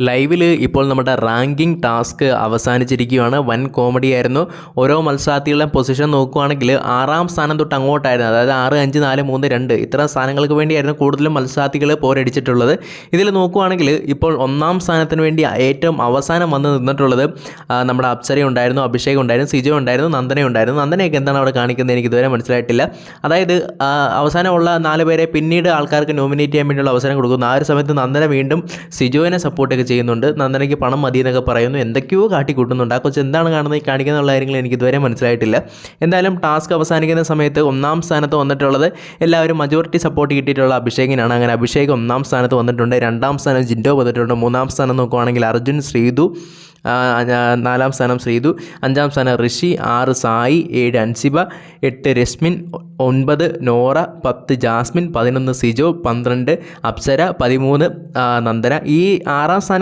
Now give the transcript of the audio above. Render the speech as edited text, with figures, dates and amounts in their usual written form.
ലൈവിൽ ഇപ്പോൾ നമ്മുടെ റാങ്കിങ് ടാസ്ക് അവസാനിച്ചിരിക്കുകയാണ്. വൻ കോമഡി ആയിരുന്നു. ഓരോ മത്സരാർത്ഥികളുടെ പൊസിഷൻ നോക്കുകയാണെങ്കിൽ 6ാം സ്ഥാനം തൊട്ട് അങ്ങോട്ടായിരുന്നു. അതായത് 6, 5, 4, 3, 2 ഇത്തരം സ്ഥാനങ്ങൾക്ക് വേണ്ടിയായിരുന്നു കൂടുതലും മത്സരാർത്ഥികൾ പോരടിച്ചിട്ടുള്ളത്. ഇതിൽ നോക്കുകയാണെങ്കിൽ ഇപ്പോൾ 1ാം സ്ഥാനത്തിന് വേണ്ടി ഏറ്റവും അവസാനം വന്ന് നിന്നിട്ടുള്ളത് നമ്മുടെ അപ്സര ഉണ്ടായിരുന്നു, അഭിഷേക് ഉണ്ടായിരുന്നു, സിജോ ഉണ്ടായിരുന്നു, നന്ദന ഉണ്ടായിരുന്നു. നന്ദനയൊക്കെ എന്താണ് അവിടെ കാണിക്കുന്നത് എനിക്ക് ഇതുവരെ മനസ്സിലായിട്ടില്ല. അതായത് അവസാനമുള്ള 4 പേരെ പിന്നീട് ആൾക്കാർക്ക് നോമിനേറ്റ് ചെയ്യാൻ വേണ്ടിയുള്ള അവസരം കൊടുക്കുന്നു. ആ ഒരു സമയത്ത് നന്ദന വീണ്ടും സിജോനെ സപ്പോർട്ട് ചെയ്യുന്നുണ്ട്. നന്ദനയ്ക്ക് പണം മതി എന്നൊക്കെ പറയുന്നു. എന്തൊക്കെയോ കാട്ടിക്കൂട്ടുന്നുണ്ട്. ആ കൊച്ച് എന്താണ് കാണിക്കുന്ന കാര്യങ്ങൾ എനിക്ക് ഇതുവരെ മനസ്സിലായിട്ടില്ല. എന്തായാലും ടാസ്ക് അവസാനിക്കുന്ന സമയത്ത് 1ാം സ്ഥാനത്ത് വന്നിട്ടുള്ളത് എല്ലാവരും മജോറിറ്റി സപ്പോർട്ട് കിട്ടിയിട്ടുള്ള അഭിഷേകിനാണ്. അങ്ങനെ അഭിഷേക് 1ാം സ്ഥാനത്ത് വന്നിട്ടുണ്ട്. 2ാം സ്ഥാനം ജിൻഡോ വന്നിട്ടുണ്ട്. 3ാം സ്ഥാനം നോക്കുവാണെങ്കിൽ അർജുൻ, ശ്രീതു, 4ാം സ്ഥാനം ശ്രീതു, 5ാം സ്ഥാനം ഋഷി, 6 സായി, 7 അൻസിബ, 8 രശ്മിൻ, 9 നോറ, 10 ജാസ്മിൻ, 11 സിജോ, 12 അപ്സര, 13 നന്ദന. ഈ 6ാം സ്ഥാനം